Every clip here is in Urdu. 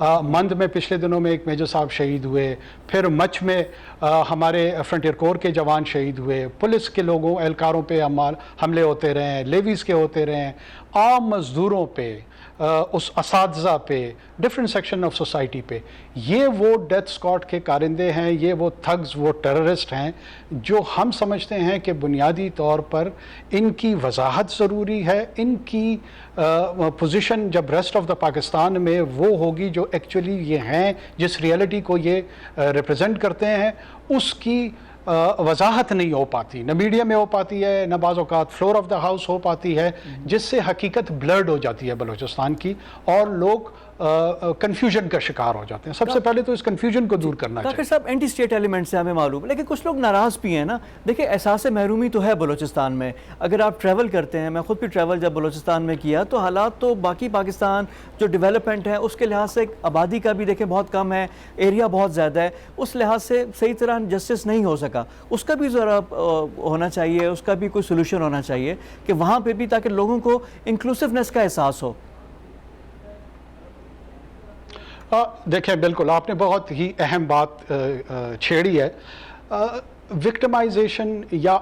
مند میں پچھلے دنوں میں ایک میجر صاحب شہید ہوئے، پھر مچ میں ہمارے فرنٹیئر کور کے جوان شہید ہوئے، پولیس کے لوگوں اہلکاروں پہ حملے ہوتے رہے ہیں، لیویز کے ہوتے رہے ہیں، عام مزدوروں پہ، اس اساتذہ پہ، ڈفرینٹ سیکشن آف سوسائٹی پہ. یہ وہ ڈیتھ اسکواڈ کے کارندے ہیں، یہ وہ تھگز، وہ ٹیررسٹ ہیں جو ہم سمجھتے ہیں کہ بنیادی طور پر ان کی وضاحت ضروری ہے. ان کی پوزیشن جب ریسٹ آف دا پاکستان میں وہ ہوگی جو ایکچولی یہ ہیں، جس ریئلٹی کو یہ ریپرزینٹ کرتے ہیں، اس کی وضاحت نہیں ہو پاتی، نہ میڈیا میں ہو پاتی ہے، نہ بعض اوقات فلور آف دا ہاؤس ہو پاتی ہے، جس سے حقیقت بلرڈ ہو جاتی ہے بلوچستان کی، اور لوگ کنفیوژن کا شکار ہو جاتے ہیں. سب سے پہلے تو اس کنفیوژن کو دور کرنا چاہیے. ڈاکٹر صاحب اینٹی اسٹیٹ ایلیمنٹ سے ہمیں معلوم ہے، لیکن کچھ لوگ ناراض بھی ہیں نا. دیکھیں احساس محرومی تو ہے بلوچستان میں. اگر آپ ٹریول کرتے ہیں، میں خود بھی ٹریول جب بلوچستان میں کیا تو حالات تو باقی پاکستان جو ڈیولپمنٹ ہے اس کے لحاظ سے آبادی کا بھی دیکھیں بہت کم ہے، ایریا بہت زیادہ ہے، اس لحاظ سے صحیح طرح جسٹس نہیں ہو سکا. اس کا بھی ذرا ہونا چاہیے، اس کا بھی کوئی سولوشن ہونا چاہیے کہ وہاں پہ بھی، تاکہ لوگوں کو انکلوسیونیس کا احساس ہو. دیکھیں بالکل آپ نے بہت ہی اہم بات چھیڑی ہے. وکٹمائزیشن یا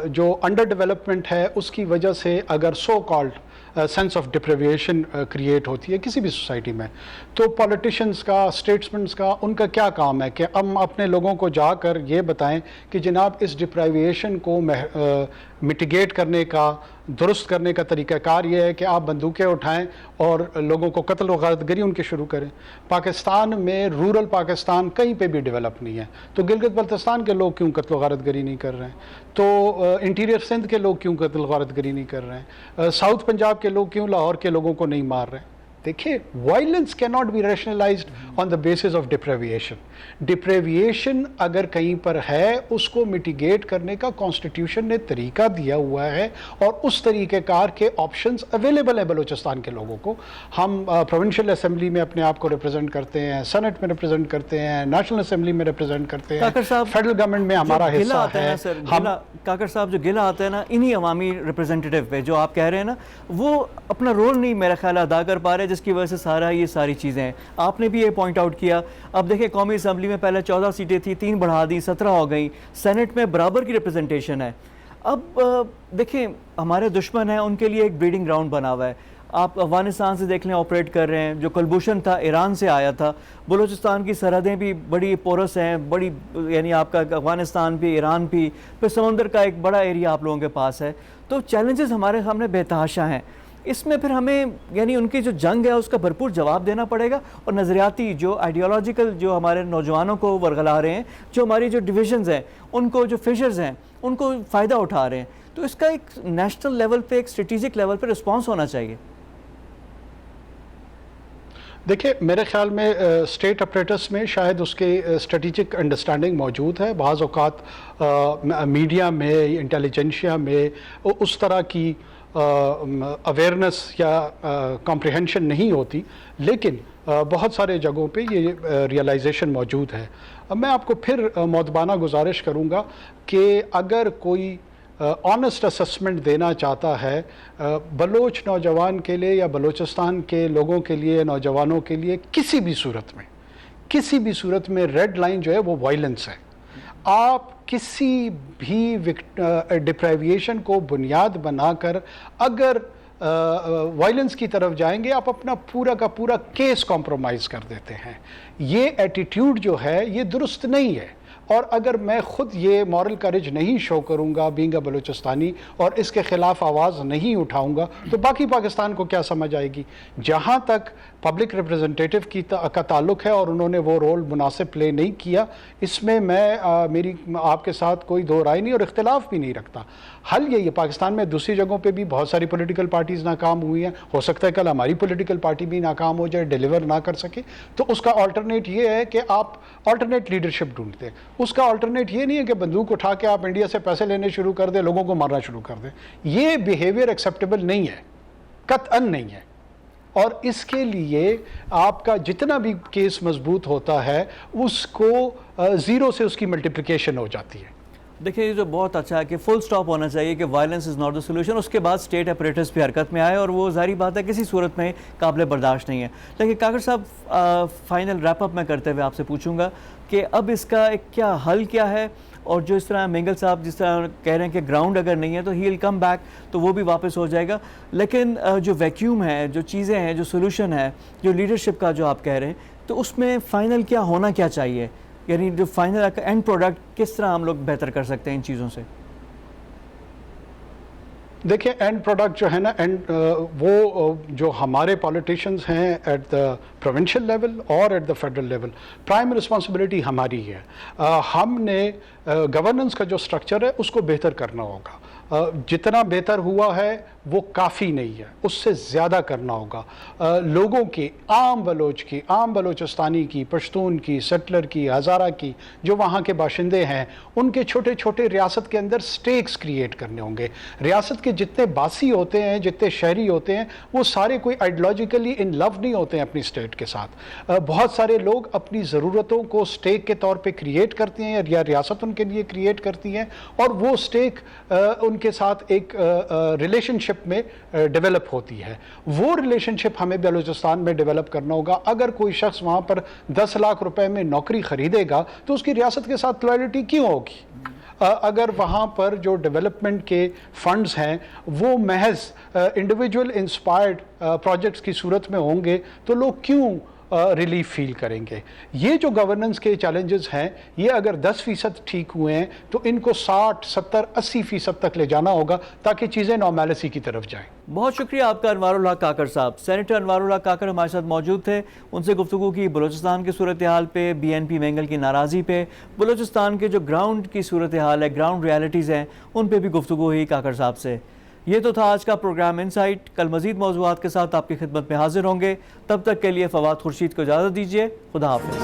جو انڈر ڈیولپمنٹ ہے اس کی وجہ سے اگر so called sense of deprivation create ہوتی ہے کسی بھی سوسائٹی میں، تو پولیٹیشنز کا، اسٹیٹسمنٹس کا، ان کا کیا کام ہے کہ ہم اپنے لوگوں کو جا کر یہ بتائیں کہ جناب اس ڈپریویشن کو مٹیگیٹ کرنے کا، درست کرنے کا طریقہ کار یہ ہے کہ آپ بندوقیں اٹھائیں اور لوگوں کو قتل و غارت گری ان کے شروع کریں. پاکستان میں رورل پاکستان کہیں پہ بھی ڈیولپ نہیں ہے، تو گلگت بلتستان کے لوگ کیوں قتل و غارت گری نہیں کر رہے ہیں؟ تو انٹیریئر سندھ کے لوگ کیوں قتل و غارت گری نہیں کر رہے ہیں؟ ساؤتھ پنجاب کے لوگ کیوں لاہور کے لوگوں کو نہیں مار رہے ہیں؟ دیکھیے وائلنس کی not be rationalized on the basis of deprivation. Deprivation اگر کہیں پر ہے اس کو میٹیگیٹ کرنے کا کانسٹیٹیوشن نے طریقہ دیا ہوا ہے، اور اس طریقہ کار کے آپشنز اویلیبل ہیں بلوچستان کے لوگوں کو. ہم پروونشل اسمبلی میں اپنے آپ کو ریپرزینٹ کرتے ہیں، سینٹ میں ریپرزینٹ کرتے ہیں، نیشنل اسمبلی میں ریپرزینٹ کرتے ہیں، فیڈرل گورنمنٹ میں ہمارا حصہ ہے. کاکر صاحب جو گلہ آتا ہے نا انہی عوامی ریپرزینٹیٹیو پہ، جو آپ کہہ رہے ہیں نا، وہ اپنا رول نہیں میرا خیال ادا کر پا رہے، جس کی وجہ سے یہ ساری چیزیں ہیں. آپ نے بھی یہ پوائنٹ آؤٹ کیا. اب دیکھیں قومی اسمبلی میں پہلے 14 سیٹیں تھیں، 3 بڑھا دی، 17 ہو گئیں. سینٹ میں برابر کی ریپرزنٹیشن ہے. اب دیکھیں ہمارے دشمن ہیں، ان کے لیے ایک بریڈنگ گراؤنڈ بنا ہوا ہے. آپ افغانستان سے دیکھ لیں آپریٹ کر رہے ہیں، جو کلبھوشن تھا ایران سے آیا تھا. بلوچستان کی سرحدیں بھی بڑی پورس ہیں، بڑی یعنی آپ کا افغانستان بھی، ایران بھی، پھر سمندر کا ایک بڑا ایریا آپ لوگوں کے پاس ہے. تو چیلنجز ہمارے سامنے بے تحاشا ہیں. اس میں پھر ہمیں یعنی ان کی جو جنگ ہے اس کا بھرپور جواب دینا پڑے گا، اور نظریاتی جو آئیڈیالوجیکل جو ہمارے نوجوانوں کو ورگلا رہے ہیں، جو ہماری جو ڈویژنز ہیں ان کو، جو فشرز ہیں ان کو فائدہ اٹھا رہے ہیں، تو اس کا ایک نیشنل لیول پہ، ایک اسٹریٹجک لیول پہ رسپانس ہونا چاہیے. دیکھیں میرے خیال میں اسٹیٹ اپریٹس میں شاید اس کے اسٹریٹجک انڈرسٹینڈنگ موجود ہے. بعض اوقات میڈیا میں، انٹیلیجنشیا میں اس طرح کی اویئرنس یا کمپریہنشن نہیں ہوتی، لیکن بہت سارے جگہوں پہ یہ ریئلائزیشن موجود ہے. اب میں آپ کو پھر مؤدبانہ گزارش کروں گا کہ اگر کوئی آنسٹ اسسمنٹ دینا چاہتا ہے بلوچ نوجوان کے لیے یا بلوچستان کے لوگوں کے لیے، نوجوانوں کے لیے، کسی بھی صورت میں ریڈ لائن جو ہے وہ وائلنس ہے. آپ کسی بھی ڈپریویشن کو بنیاد بنا کر اگر وائلنس کی طرف جائیں گے، آپ اپنا پورا کا پورا کیس کمپرومائز کر دیتے ہیں. یہ ایٹیٹیوڈ جو ہے یہ درست نہیں ہے. اور اگر میں خود یہ مورل کریج نہیں شو کروں گا بینگ اے بلوچستانی، اور اس کے خلاف آواز نہیں اٹھاؤں گا، تو باقی پاکستان کو کیا سمجھ آئے گی؟ جہاں تک پبلک ریپرزنٹیٹیو کا تعلق ہے اور انہوں نے وہ رول مناسب پلے نہیں کیا، اس میں میری آپ کے ساتھ کوئی دو رائے نہیں اور اختلاف بھی نہیں رکھتا. حل یہی ہے. پاکستان میں دوسری جگہوں پہ بھی بہت ساری پولیٹیکل پارٹیز ناکام ہوئی ہیں. ہو سکتا ہے کل ہماری پولیٹیکل پارٹی بھی ناکام ہو جائے، ڈیلیور نہ کر سکے، تو اس کا آلٹرنیٹ یہ ہے کہ آپ آلٹرنیٹ لیڈرشپ ڈھونڈتے ہیں. اس کا آلٹرنیٹ یہ نہیں ہے کہ بندوق اٹھا کے آپ انڈیا سے پیسے لینے شروع کر دیں، لوگوں کو مارنا شروع کر دیں. یہ بیہیویئر ایکسیپٹیبل نہیں ہے، قطعاً نہیں ہے. اور اس کے لیے آپ کا جتنا بھی کیس مضبوط ہوتا ہے، اس کو زیرو سے اس کی ملٹیپلیکیشن ہو جاتی ہے. دیکھیں یہ جو بہت اچھا ہے کہ فل سٹاپ ہونا چاہیے کہ violence is not the solution, اس کے بعد اسٹیٹ اپریٹس بھی حرکت میں آئے، اور وہ ظاہری بات ہے کسی صورت میں قابل برداشت نہیں ہے. لیکن کاکڑ صاحب فائنل ریپ اپ میں کرتے ہوئے آپ سے پوچھوں گا کہ اب اس کا ایک کیا حل کیا ہے، اور جو اس طرح مینگل صاحب جس طرح کہہ رہے ہیں کہ گراؤنڈ اگر نہیں ہے تو ہی ول کم بیک، تو وہ بھی واپس ہو جائے گا، لیکن جو ویکیوم ہے، جو چیزیں ہیں، جو سولوشن ہے، جو لیڈرشپ کا جو آپ کہہ رہے ہیں، تو اس میں فائنل کیا ہونا کیا چاہیے، یعنی جو فائنل اینڈ پروڈکٹ کس طرح ہم لوگ بہتر کر سکتے ہیں ان چیزوں سے؟ دیکھیں اینڈ پروڈکٹ جو ہے نا، وہ جو ہمارے پالیٹیشینز ہیں ایٹ دا پروونشل لیول اور at the federal level, prime responsibility ہماری ہے. ہم نے گورننس کا جو سٹرکچر ہے اس کو بہتر کرنا ہوگا. جتنا بہتر ہوا ہے وہ کافی نہیں ہے، اس سے زیادہ کرنا ہوگا. لوگوں کی، عام بلوچ کی، عام بلوچستانی کی، پشتون کی، سیٹلر کی، ہزارہ کی، جو وہاں کے باشندے ہیں، ان کے چھوٹے چھوٹے ریاست کے اندر سٹیکس کریٹ کرنے ہوں گے. ریاست کے جتنے باسی ہوتے ہیں، جتنے شہری ہوتے ہیں، وہ سارے کوئی آئیڈیالوجیکلی ان لو نہیں ہوتے ہیں اپنی اسٹیٹ کے ساتھ. بہت سارے لوگ اپنی ضرورتوں کو سٹیک کے طور پہ کریٹ کرتے ہیں، یا ریاست ان کے لیے کریٹ کرتی ہیں، اور وہ سٹیک ان کے ساتھ ایک ریلیشن شپ میں ڈیولپ ہوتی ہے. وہ ریلیشن شپ ہمیں بلوچستان میں ڈیولپ کرنا ہوگا. اگر کوئی شخص وہاں پر 10 لاکھ روپے میں نوکری خریدے گا تو اس کی ریاست کے ساتھ لائلٹی کیوں ہوگی؟ اگر وہاں پر جو ڈیولپمنٹ کے فنڈز ہیں وہ محض انڈیویجول انسپائرڈ پروجیکٹس کی صورت میں ہوں گے تو لوگ کیوں ریلیف فیل کریں گے؟ یہ جو گورننس کے چیلنجز ہیں، یہ اگر 10% ٹھیک ہوئے ہیں تو ان کو 60, 70, 80% تک لے جانا ہوگا تاکہ چیزیں نارمیلسی کی طرف جائیں. بہت شکریہ آپ کا انوار الحق کاکڑ صاحب. سینیٹر انوار الحق کاکڑ ہمارے ساتھ موجود تھے، ان سے گفتگو کی بلوچستان کی صورتحال پہ، بی این پی مینگل کی ناراضی پہ، بلوچستان کے جو گراؤنڈ کی صورتحال ہے، گراؤنڈ ریالٹیز ہیں، ان پہ بھی گفتگو ہوئی کاکڑ صاحب سے. یہ تو تھا آج کا پروگرام انسائٹ. کل مزید موضوعات کے ساتھ آپ کی خدمت میں حاضر ہوں گے. تب تک کے لیے فواد خورشید کو اجازت دیجیے. خدا حافظ.